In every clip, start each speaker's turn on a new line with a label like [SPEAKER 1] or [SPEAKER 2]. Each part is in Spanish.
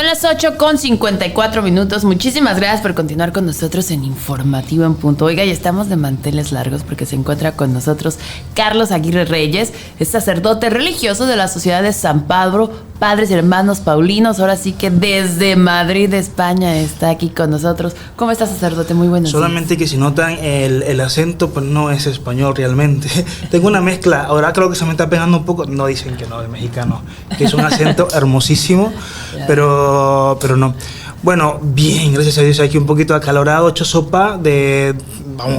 [SPEAKER 1] las 8:54. Muchísimas gracias por continuar con nosotros en Informativo en Punto. Oiga, y estamos de manteles largos porque se encuentra con nosotros Carlos Aguirre Reyes, es sacerdote religioso de la Sociedad de San Pablo, Padres y Hermanos Paulinos. Ahora sí que desde Madrid, España, está aquí con nosotros. ¿Cómo está, sacerdote? Muy buenos días.
[SPEAKER 2] Solamente que si notan el acento, pues no es español realmente. Tengo una mezcla, ahora creo que se me está pegando un poco, no dicen que no, el mexicano, que es un acento hermosísimo, pero no. Bueno, bien, gracias a Dios, aquí un poquito acalorado, hecho sopa de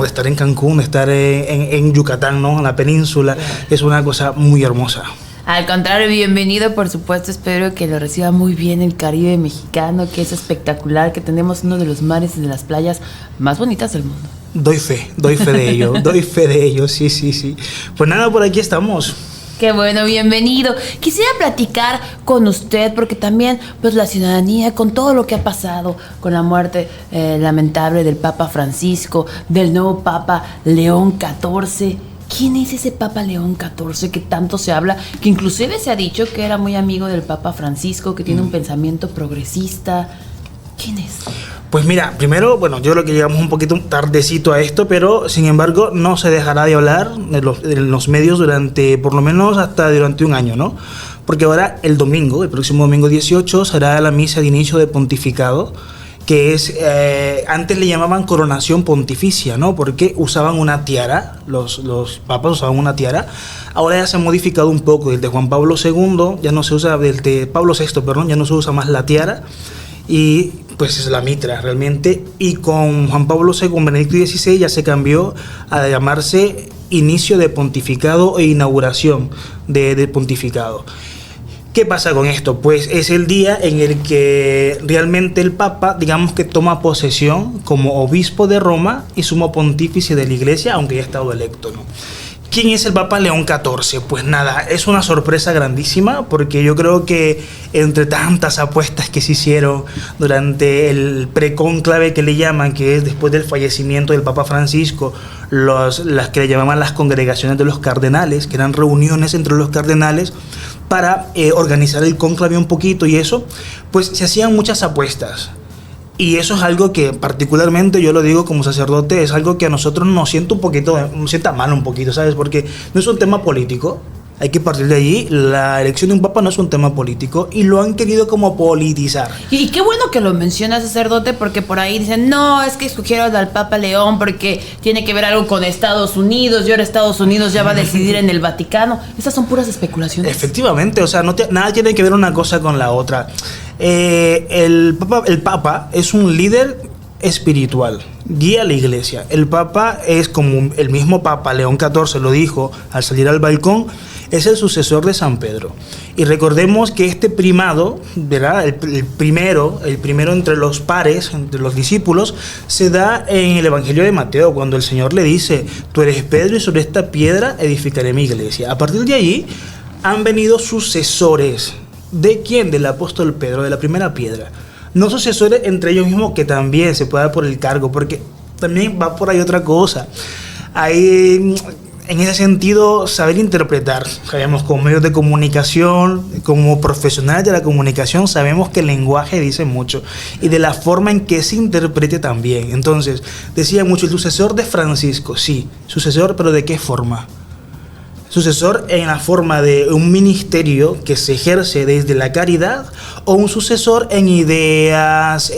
[SPEAKER 2] estar en Cancún, de estar en Yucatán, ¿no? En la península, es una cosa muy hermosa.
[SPEAKER 1] Al contrario, bienvenido, por supuesto. Espero que lo reciba muy bien el Caribe mexicano, que es espectacular, que tenemos uno de los mares y de las playas más bonitas del mundo.
[SPEAKER 2] Doy fe de ello, sí. Pues nada, por aquí estamos.
[SPEAKER 1] Qué bueno, bienvenido. Quisiera platicar con usted porque también, pues, la ciudadanía, con todo lo que ha pasado, con la muerte lamentable del Papa Francisco, del nuevo Papa León XIV. ¿Quién es ese Papa León XIV que tanto se habla? Que inclusive se ha dicho que era muy amigo del Papa Francisco, que tiene un pensamiento progresista. ¿Quién es?
[SPEAKER 2] Pues mira, primero, bueno, yo creo que llegamos un poquito tardecito a esto, pero sin embargo no se dejará de hablar en los medios durante, por lo menos hasta durante un año, ¿no? Porque ahora el próximo domingo 18, será la misa de inicio de pontificado, que es, antes le llamaban coronación pontificia, ¿no? Porque usaban una tiara, los papas usaban una tiara. Ahora ya se ha modificado un poco, desde Juan Pablo II, ya no se usa, desde Pablo VI, perdón, ya no se usa más la tiara, y pues es la mitra realmente, y con Juan Pablo II, con Benedicto XVI, ya se cambió a llamarse inicio de pontificado e inauguración de pontificado. ¿Qué pasa con esto? Pues es el día en el que realmente el Papa, digamos que toma posesión como obispo de Roma y sumo pontífice de la Iglesia, aunque ya ha estado electo, ¿no? ¿Quién es el Papa León XIV? Pues nada, es una sorpresa grandísima porque yo creo que entre tantas apuestas que se hicieron durante el precónclave que le llaman, que es después del fallecimiento del Papa Francisco, las que le llamaban las congregaciones de los cardenales, que eran reuniones entre los cardenales para organizar el cónclave un poquito y eso, pues se hacían muchas apuestas. Y eso es algo que particularmente, yo lo digo como sacerdote, es algo que a nosotros nos sienta mal un poquito, ¿sabes? Porque no es un tema político, hay que partir de allí. La elección de un papa no es un tema político y lo han querido como politizar.
[SPEAKER 1] Y qué bueno que lo menciona, sacerdote, porque por ahí dicen, no, es que escogieron al Papa León porque tiene que ver algo con Estados Unidos y ahora Estados Unidos ya va a decidir en el Vaticano. Esas son puras especulaciones.
[SPEAKER 2] Efectivamente, o sea, nada tiene que ver una cosa con la otra. El Papa es un líder espiritual, guía a la Iglesia. El Papa es, como el mismo Papa León XIV lo dijo al salir al balcón, es el sucesor de San Pedro. Y recordemos que este primado, ¿verdad? El primero entre los pares, entre los discípulos, se da en el Evangelio de Mateo, cuando el Señor le dice: tú eres Pedro y sobre esta piedra edificaré mi iglesia. A partir de allí han venido sucesores. ¿De quién? Del apóstol Pedro, de la primera piedra. No sucesores entre ellos mismos, que también se puede dar por el cargo, porque también va por ahí otra cosa. Hay, en ese sentido, saber interpretar. Sabemos, como medios de comunicación, como profesionales de la comunicación, sabemos que el lenguaje dice mucho y de la forma en que se interprete también. Entonces, decía mucho, el sucesor de Francisco, sí, sucesor, pero ¿de qué forma? Sucesor en la forma de un ministerio que se ejerce desde la caridad, o un sucesor en ideas,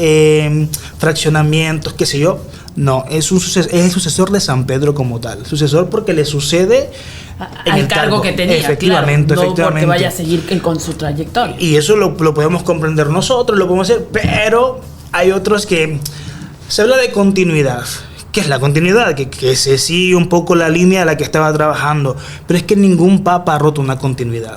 [SPEAKER 2] fraccionamientos, qué sé yo. No, es el sucesor de San Pedro como tal. Sucesor porque le sucede en
[SPEAKER 1] al
[SPEAKER 2] el
[SPEAKER 1] cargo que tenía,
[SPEAKER 2] efectivamente,
[SPEAKER 1] claro, no
[SPEAKER 2] efectivamente.
[SPEAKER 1] porque vaya a seguir con su trayectoria.
[SPEAKER 2] Y eso lo podemos comprender nosotros, lo podemos hacer, pero hay otros que se habla de continuidad. ¿Qué es la continuidad? Que se sigue un poco la línea a la que estaba trabajando, pero es que ningún papa ha roto una continuidad.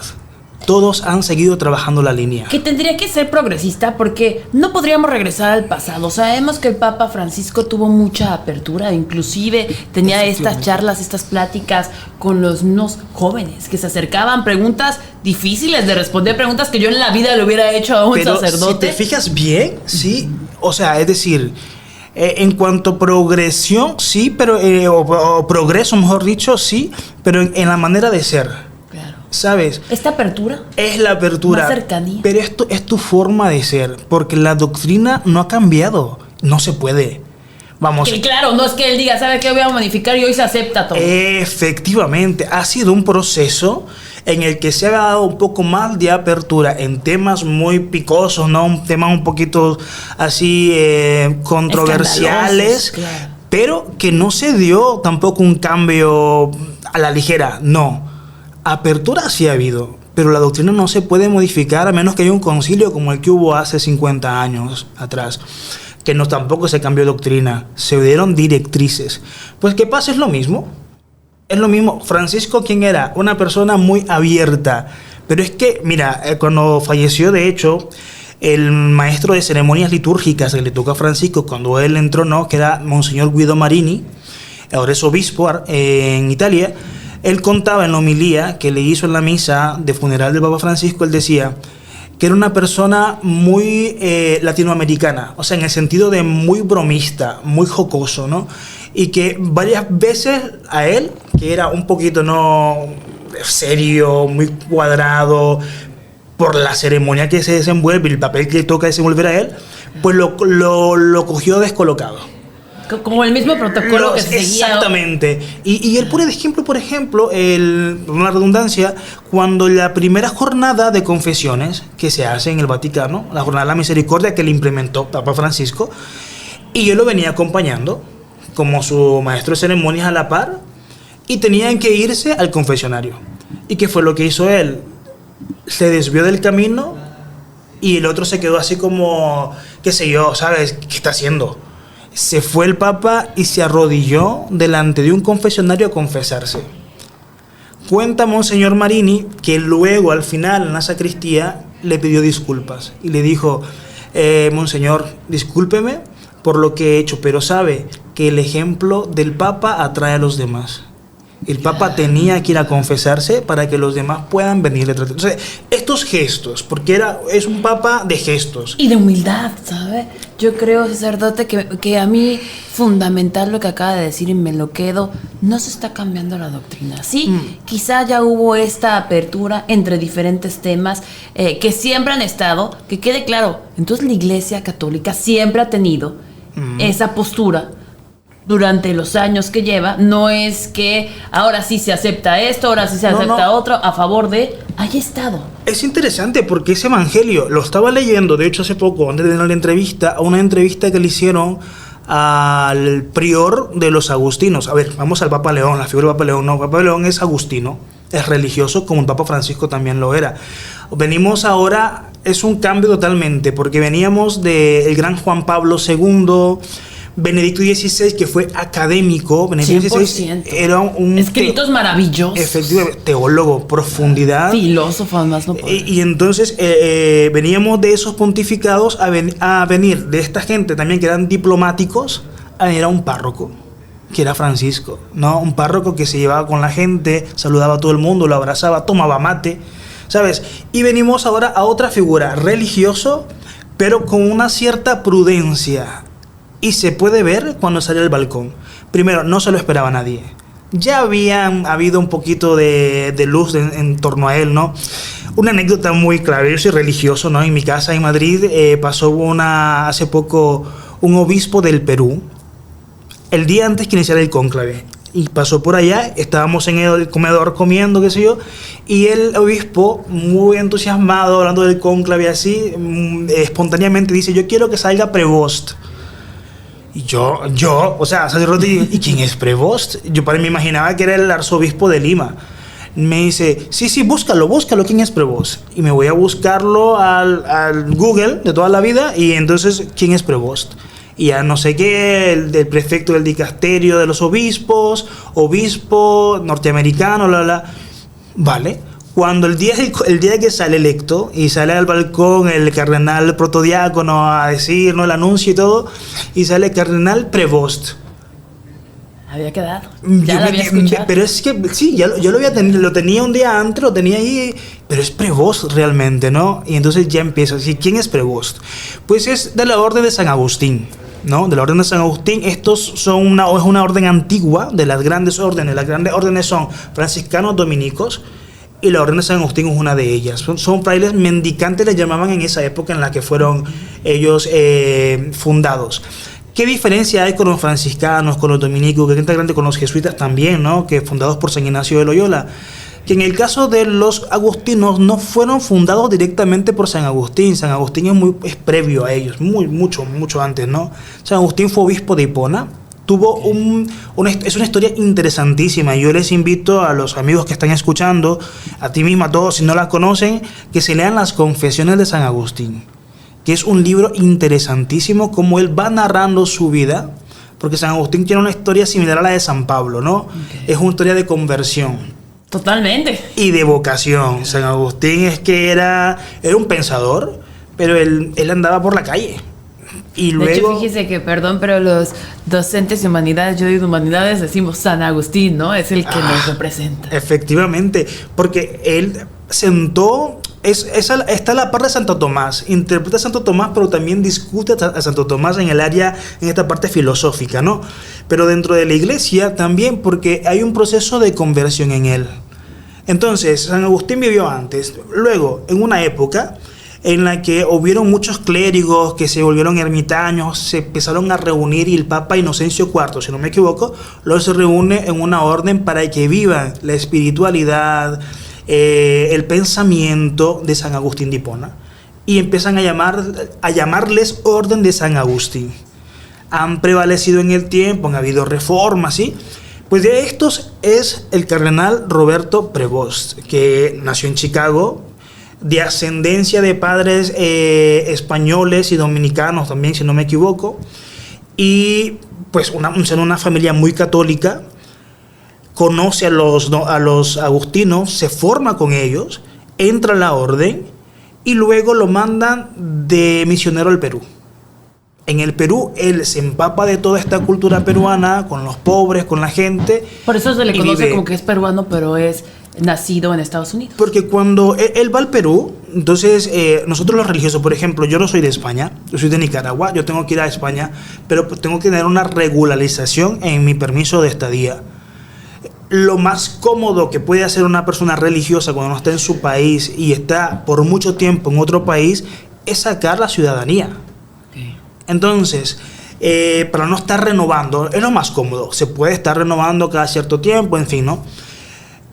[SPEAKER 2] Todos han seguido trabajando la línea.
[SPEAKER 1] Que tendría que ser progresista porque no podríamos regresar al pasado. Sabemos que el Papa Francisco tuvo mucha apertura, inclusive tenía estas charlas, estas pláticas con los niños jóvenes que se acercaban, preguntas difíciles de responder, preguntas que yo en la vida le hubiera hecho a un sacerdote.
[SPEAKER 2] Si te fijas bien, sí, o sea, es decir, en cuanto a progresión, sí, pero o progreso, mejor dicho, sí, pero en la manera de ser.
[SPEAKER 1] Claro.
[SPEAKER 2] ¿sabes?
[SPEAKER 1] ¿Esta apertura?
[SPEAKER 2] Es la apertura.
[SPEAKER 1] Más cercanía.
[SPEAKER 2] Pero esto es tu forma de ser, porque la doctrina no ha cambiado. No se puede. Vamos.
[SPEAKER 1] Que claro, no es que él diga, ¿sabe qué? Voy a modificar y hoy se acepta todo.
[SPEAKER 2] Efectivamente, ha sido un proceso en el que se ha dado un poco más de apertura en temas muy picosos, ¿no? Temas un poquito así controversiales,
[SPEAKER 1] claro.
[SPEAKER 2] Pero que no se dio tampoco un cambio a la ligera, no. Apertura sí ha habido, pero la doctrina no se puede modificar a menos que haya un concilio como el que hubo hace 50 años atrás, que no tampoco se cambió doctrina, se dieron directrices. Pues ¿qué pasa? Es lo mismo. Es lo mismo. Francisco, ¿quién era? Una persona muy abierta. Pero es que, mira, cuando falleció, de hecho, el maestro de ceremonias litúrgicas que le tocó a Francisco cuando él entronó, que era Monseñor Guido Marini, ahora es obispo en Italia, él contaba en la homilía que le hizo en la misa de funeral del Papa Francisco, él decía que era una persona muy latinoamericana, o sea, en el sentido de muy bromista, muy jocoso, ¿no? Y que varias veces a él, que era un poquito no serio, muy cuadrado, por la ceremonia que se desenvuelve y el papel que le toca desenvolver a él, pues lo cogió descolocado.
[SPEAKER 1] Como el mismo protocolo que se seguía.
[SPEAKER 2] Exactamente. Y él pone de ejemplo, por ejemplo, una redundancia, cuando la primera jornada de confesiones que se hace en el Vaticano, la jornada de la misericordia que le implementó Papa Francisco, y él lo venía acompañando como su maestro de ceremonias a la par, y tenían que irse al confesionario. ¿Y qué fue lo que hizo él? Se desvió del camino y el otro se quedó así como, qué sé yo, ¿sabes? ¿Qué está haciendo? Se fue el Papa y se arrodilló delante de un confesionario a confesarse. Cuenta Monseñor Marini que luego, al final, en la sacristía, le pidió disculpas y le dijo, Monseñor, discúlpeme por lo que he hecho, pero sabe que el ejemplo del Papa atrae a los demás. El Papa tenía que ir a confesarse para que los demás puedan venir detrás. Entonces, estos gestos, porque es un Papa de gestos.
[SPEAKER 1] Y de humildad, ¿sabe? Yo creo, sacerdote, que a mí fundamental lo que acaba de decir y me lo quedo, no se está cambiando la doctrina. Sí, quizá ya hubo esta apertura entre diferentes temas que siempre han estado, que quede claro, entonces la Iglesia Católica siempre ha tenido esa postura durante los años que lleva. No es que ahora sí se acepta esto, ahora sí se acepta otro, a favor de... Haya estado.
[SPEAKER 2] Es interesante porque ese evangelio lo estaba leyendo, de hecho hace poco, antes de tener la entrevista, a una entrevista que le hicieron al prior de los agustinos. A ver, vamos al Papa León, la figura del Papa León. No, el Papa León es agustino, es religioso, como el Papa Francisco también lo era. Venimos ahora, es un cambio totalmente, porque veníamos del gran Juan Pablo II, Benedicto XVI, que fue académico. Benedicto XVI era un
[SPEAKER 1] escritos maravillosos.
[SPEAKER 2] Efectivamente, teólogo, profundidad.
[SPEAKER 1] Filósofo, además no puede.
[SPEAKER 2] Y entonces veníamos de esos pontificados a venir de esta gente también que eran diplomáticos, a venir a un párroco, que era Francisco, ¿no? Un párroco que se llevaba con la gente, saludaba a todo el mundo, lo abrazaba, tomaba mate, ¿sabes? Y venimos ahora a otra figura, religioso, pero con una cierta prudencia. Y se puede ver cuando sale al balcón. Primero, no se lo esperaba nadie. Ya habían habido un poquito de luz en torno a él, ¿no? Una anécdota muy clara. Yo soy religioso, ¿no? En mi casa en Madrid pasó hace poco un obispo del Perú, el día antes que iniciara el cónclave. Y pasó por allá, estábamos en el comedor comiendo, qué sé yo, y el obispo, muy entusiasmado, hablando del cónclave así, espontáneamente dice, yo quiero que salga Prevost. Y yo, o sea, sacerdote, ¿y quién es Prevost? Yo para mí me imaginaba que era el arzobispo de Lima. Me dice, sí, búscalo, ¿quién es Prevost? Y me voy a buscarlo al Google de toda la vida, y entonces, ¿quién es Prevost? Y ya no sé qué, el prefecto del dicasterio de los obispos, obispo norteamericano, Vale. Cuando el día que sale electo y sale al balcón el cardenal protodiácono a decirnos el anuncio y todo, y sale el cardenal Prevost.
[SPEAKER 1] Había quedado. Ya lo había escuchado.
[SPEAKER 2] Pero es que sí, yo lo tenía un día antes, lo tenía ahí, pero es Prevost realmente, ¿no? Y entonces ya empiezo a decir, ¿quién es Prevost? Pues es de la orden de San Agustín, ¿no? De la orden de San Agustín. Estos es una orden antigua de las grandes órdenes. Las grandes órdenes son franciscanos, dominicos. y la Orden de San Agustín es una de ellas. Son frailes mendicantes, les llamaban en esa época en la que fueron ellos fundados. ¿Qué diferencia hay con los franciscanos, con los dominicos, que es grande con los jesuitas también, ¿no? Que fundados por San Ignacio de Loyola? Que en el caso de los agustinos no fueron fundados directamente por San Agustín. San Agustín es previo a ellos, mucho antes, ¿no? San Agustín fue obispo de Hipona. Es una historia interesantísima. Yo les invito a los amigos que están escuchando, a ti mismo, a todos, si no la conocen, que se lean las Confesiones de San Agustín, que es un libro interesantísimo, como él va narrando su vida, porque San Agustín tiene una historia similar a la de San Pablo, ¿no? Es una historia de conversión.
[SPEAKER 1] Totalmente. Y
[SPEAKER 2] de vocación. San Agustín es que era un pensador, pero él andaba por la calle. Y luego,
[SPEAKER 1] de hecho, fíjese que, perdón, pero los docentes de humanidades, yo digo humanidades, decimos San Agustín, ¿no? Es el que nos representa.
[SPEAKER 2] Efectivamente, porque él sentó... está la parte de Santo Tomás, interpreta a Santo Tomás, pero también discute a Santo Tomás en esta parte filosófica, ¿no? Pero dentro de la iglesia también, porque hay un proceso de conversión en él. Entonces, San Agustín vivió antes, luego, en una época en la que hubieron muchos clérigos que se volvieron ermitaños, se empezaron a reunir, y el Papa Inocencio IV, si no me equivoco, los reúne en una orden para que vivan la espiritualidad, el pensamiento de San Agustín de Hipona, y empiezan a llamarles Orden de San Agustín. Han prevalecido en el tiempo, han habido reformas, ¿sí? Pues de estos es el cardenal Roberto Prevost, que nació en Chicago, de ascendencia de padres españoles y dominicanos también, si no me equivoco, y pues una familia muy católica. Conoce a los agustinos, se forma con ellos, entra a la orden y luego lo mandan de misionero al Perú. En el Perú él se empapa de toda esta cultura peruana, con los pobres, con la gente.
[SPEAKER 1] Por eso se le conoce como que es peruano, pero es nacido en Estados Unidos.
[SPEAKER 2] Porque cuando él va al Perú, entonces nosotros los religiosos, por ejemplo, yo no soy de España, yo soy de Nicaragua, yo tengo que ir a España, pero tengo que tener una regularización en mi permiso de estadía. Lo más cómodo que puede hacer una persona religiosa cuando no está en su país y está por mucho tiempo en otro país es sacar la ciudadanía. Okay. Entonces, para no estar renovando, es lo más cómodo. Se puede estar renovando cada cierto tiempo, en fin, ¿no?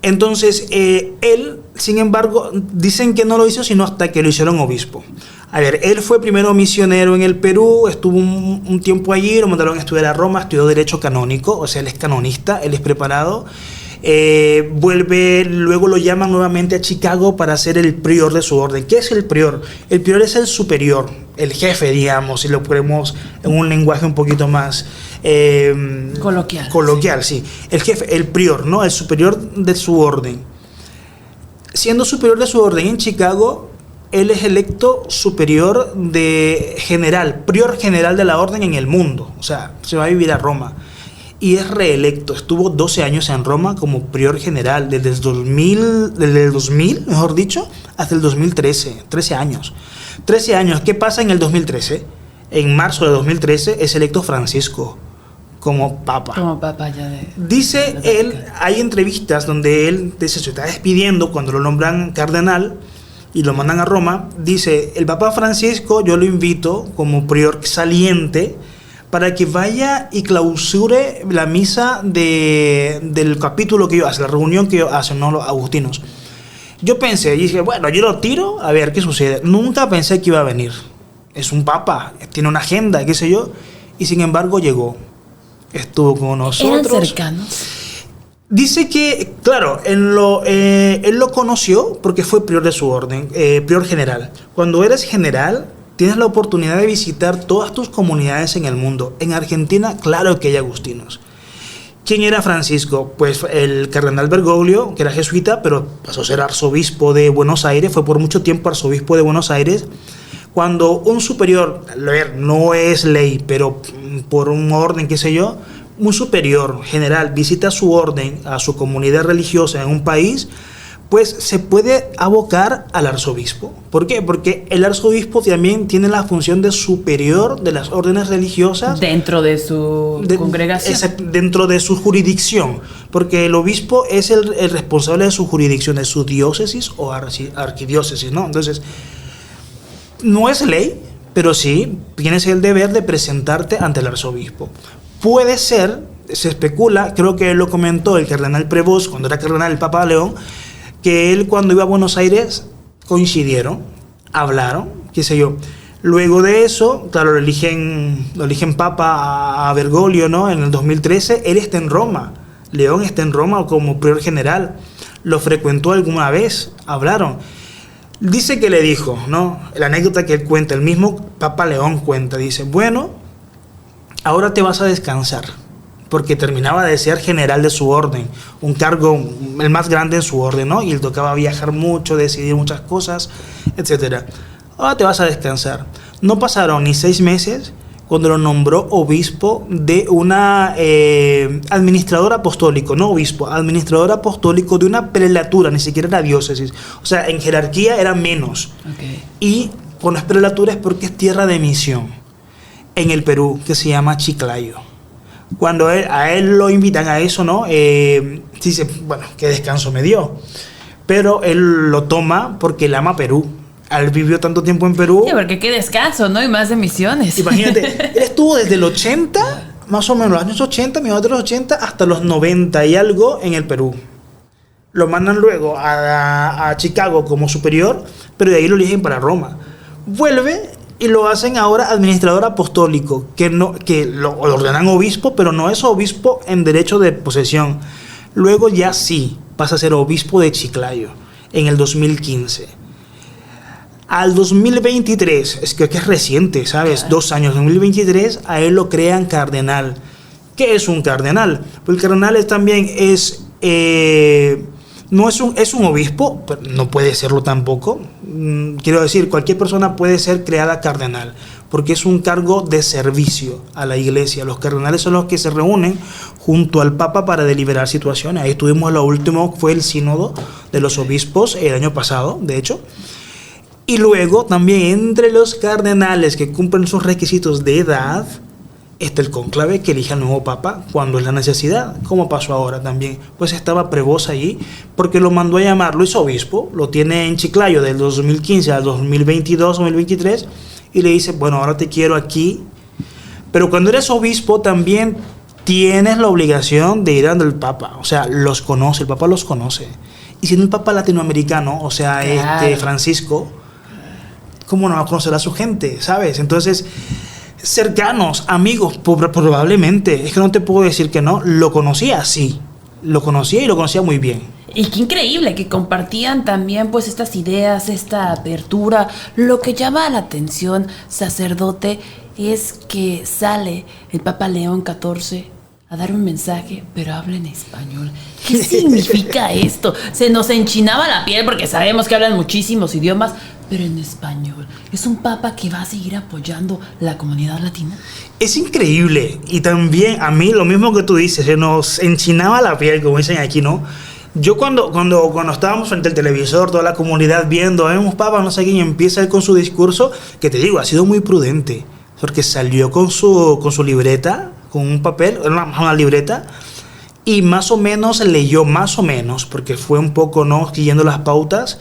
[SPEAKER 2] Entonces, él, sin embargo, dicen que no lo hizo sino hasta que lo hicieron obispo. A ver, él fue primero misionero en el Perú, estuvo un tiempo allí, lo mandaron a estudiar a Roma, estudió Derecho Canónico, o sea, él es canonista, él es preparado. Vuelve, luego lo llaman nuevamente a Chicago para ser el prior de su orden. ¿Qué es el prior? El prior es el superior, el jefe, digamos, si lo ponemos en un lenguaje un poquito más coloquial, sí. El jefe, el prior, ¿no? El superior de su orden. Siendo superior de su orden en Chicago, él es electo superior prior general de la orden en el mundo. O sea, se va a vivir a Roma. Y es reelecto. Estuvo 12 años en Roma como prior general, desde el 2000, mejor dicho, hasta el 2013. 13 años. 13 años. ¿Qué pasa en el 2013? En marzo de 2013 es electo Francisco como papa.
[SPEAKER 1] Como papa ya
[SPEAKER 2] dice él, hay entrevistas donde él se está despidiendo cuando lo nombran cardenal y lo mandan a Roma. Dice, el Papa Francisco yo lo invito como prior saliente para que vaya y clausure la misa del capítulo que yo hace, la reunión que yo hace, no los agustinos. Yo pensé, y dije, bueno, yo lo tiro a ver qué sucede. Nunca pensé que iba a venir. Es un papa, tiene una agenda, qué sé yo, y sin embargo llegó. Estuvo con nosotros.
[SPEAKER 1] ¿Eran cercanos?
[SPEAKER 2] Dice que, claro, él lo conoció porque fue prior de su orden, prior general. Cuando eres general, tienes la oportunidad de visitar todas tus comunidades en el mundo. En Argentina, claro que hay agustinos. ¿Quién era Francisco? Pues el cardenal Bergoglio, que era jesuita, pero pasó a ser arzobispo de Buenos Aires, fue por mucho tiempo arzobispo de Buenos Aires. Cuando un superior, no es ley, pero por un orden, qué sé yo, un superior general visita su orden, a su comunidad religiosa en un país, pues se puede abocar al arzobispo. ¿Por qué? Porque el arzobispo también tiene la función de superior de las órdenes religiosas.
[SPEAKER 1] Dentro de su congregación.
[SPEAKER 2] Dentro de su jurisdicción. Porque el obispo es el responsable de su jurisdicción, de su diócesis o arquidiócesis, ¿no? Entonces, no es ley, pero sí tienes el deber de presentarte ante el arzobispo. Puede ser, se especula, creo que lo comentó el cardenal Prevost cuando era cardenal el Papa León, que él cuando iba a Buenos Aires coincidieron, hablaron, qué sé yo. Luego de eso, claro, lo eligen Papa a Bergoglio, ¿no? En el 2013, él está en Roma. León está en Roma como prior general. Lo frecuentó alguna vez, hablaron. Dice que le dijo, ¿no? La anécdota que él cuenta, el mismo Papa León cuenta, dice, bueno, ahora te vas a descansar. Porque terminaba de ser general de su orden, un cargo el más grande en su orden, ¿no? Y le tocaba viajar mucho, decidir muchas cosas, etc. Ahora te vas a descansar. No pasaron ni 6 meses cuando lo nombró obispo de una administrador apostólico, no obispo, administrador apostólico de una prelatura, ni siquiera era diócesis. O sea, en jerarquía era menos. Okay. Y con las prelaturas es porque es tierra de misión en el Perú, que se llama Chiclayo. Cuando a él lo invitan a eso, ¿no? Dice, bueno, qué descanso me dio. Pero él lo toma porque él ama Perú. Él vivió tanto tiempo en Perú.
[SPEAKER 1] Sí, porque qué descanso, ¿no? Y más de misiones.
[SPEAKER 2] Imagínate, él estuvo desde el 80, más o menos los años 80, mediados de los 80, hasta los 90 y algo en el Perú. Lo mandan luego a Chicago como superior, pero de ahí lo eligen para Roma. Vuelve y lo hacen ahora administrador apostólico, que lo ordenan obispo, pero no es obispo en derecho de posesión. Luego ya sí pasa a ser obispo de Chiclayo en el 2015. Al 2023, es que es reciente, ¿sabes? 2 años, 2023, a él lo crean cardenal. ¿Qué es un cardenal? Pues el cardenal también es... no es un obispo, pero no puede serlo tampoco. Quiero decir, cualquier persona puede ser creada cardenal, porque es un cargo de servicio a la iglesia. Los cardenales son los que se reúnen junto al Papa para deliberar situaciones. Ahí tuvimos lo último, fue el sínodo de los obispos el año pasado, de hecho. Y luego también entre los cardenales que cumplen sus requisitos de edad, está el cónclave que elige al nuevo papa cuando es la necesidad, como pasó ahora también. Pues estaba Prevost allí porque lo mandó a llamar, lo hizo obispo, lo tiene en Chiclayo del 2015 al 2022, 2023, y le dice, bueno, ahora te quiero aquí. Pero cuando eres obispo también tienes la obligación de ir ante el papa, o sea, los conoce, el papa los conoce. Y siendo el papa latinoamericano, o sea, claro, Francisco, ¿cómo no va a conocer a su gente, sabes? Entonces, cercanos, amigos, probablemente, es que no te puedo decir que no, lo conocía, sí, lo conocía y lo conocía muy bien.
[SPEAKER 1] Y qué increíble que compartían también pues estas ideas, esta apertura. Lo que llama la atención, sacerdote, es que sale el Papa León XIV a dar un mensaje, pero habla en español. ¿Qué significa esto? Se nos enchinaba la piel porque sabemos que hablan muchísimos idiomas, pero en español. ¿Es un papa que va a seguir apoyando la comunidad latina?
[SPEAKER 2] Es increíble. Y también a mí, lo mismo que tú dices, se nos enchinaba la piel, como dicen aquí, ¿no? Yo cuando estábamos frente al televisor, toda la comunidad viendo, un papa, no sé quién, empieza él con su discurso, que te digo, ha sido muy prudente, porque salió con su libreta, con un papel, una libreta, y más o menos leyó, más o menos, porque fue un poco, ¿no?, siguiendo las pautas.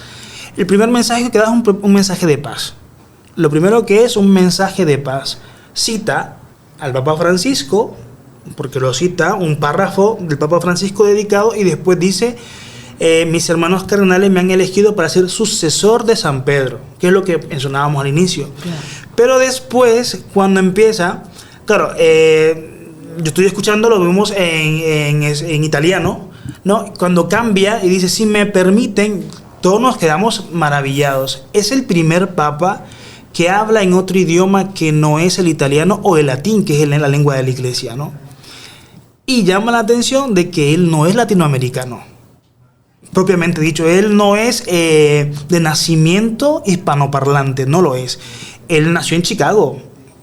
[SPEAKER 2] El primer mensaje que da es un mensaje de paz. Lo primero que es un mensaje de paz. Cita al Papa Francisco, porque lo cita, un párrafo del Papa Francisco dedicado, y después dice, mis hermanos cardenales me han elegido para ser sucesor de San Pedro, que es lo que mencionábamos al inicio. Claro. Pero después, cuando empieza, claro, yo estoy escuchando, lo vimos en italiano, ¿no? Cuando cambia y dice, si me permiten, todos nos quedamos maravillados. Es el primer papa que habla en otro idioma que no es el italiano o el latín, que es la lengua de la iglesia, ¿no? Y llama la atención de que él no es latinoamericano, propiamente dicho. Él no es de nacimiento hispanoparlante, no lo es. Él nació en Chicago,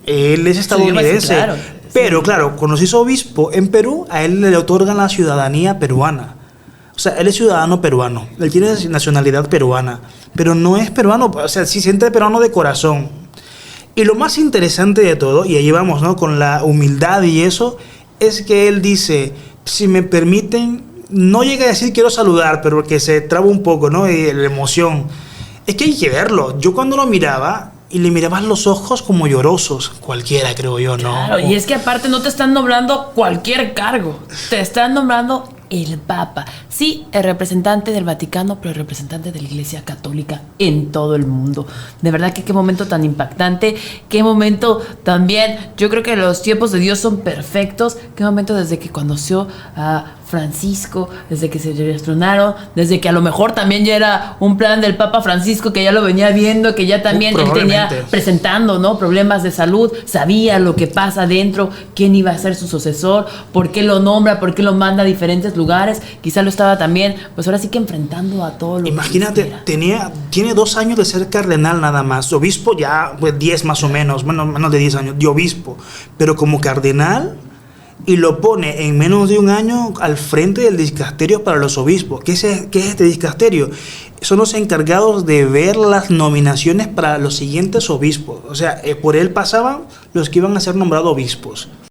[SPEAKER 2] él es estadounidense. Sí, claro. Pero claro, cuando se hizo obispo en Perú, a él le otorgan la ciudadanía peruana. O sea, él es ciudadano peruano, él tiene nacionalidad peruana, pero no es peruano, o sea, sí siente peruano de corazón. Y lo más interesante de todo, y ahí vamos, ¿no? Con la humildad y eso, es que él dice, si me permiten, no llega a decir quiero saludar, pero que se traba un poco, ¿no? Y la emoción. Es que hay que verlo. Yo cuando lo miraba, y le mirabas los ojos como llorosos, cualquiera creo yo, ¿no?
[SPEAKER 1] Claro, y es que aparte no te están nombrando cualquier cargo, te están nombrando el Papa. Sí, el representante del Vaticano, pero el representante de la Iglesia Católica en todo el mundo. De verdad que qué momento tan impactante, qué momento también, yo creo que los tiempos de Dios son perfectos, qué momento desde que conoció a Francisco, desde que se destronaron, desde que a lo mejor también ya era un plan del Papa Francisco que ya lo venía viendo, que ya también él tenía presentando, ¿no? Problemas de salud, sabía lo que pasa adentro, quién iba a ser su sucesor, por qué lo nombra, por qué lo manda a diferentes lugares, quizá lo estaba también, pues ahora sí que enfrentando a todo lo
[SPEAKER 2] Imagínate, tiene 2 años de ser cardenal nada más, obispo ya pues 10 más o menos, menos de 10 años de obispo, pero como cardenal, y lo pone en menos de un año al frente del dicasterio para los obispos. ¿Qué es este dicasterio? Son los encargados de ver las nominaciones para los siguientes obispos. O sea, por él pasaban los que iban a ser nombrados obispos.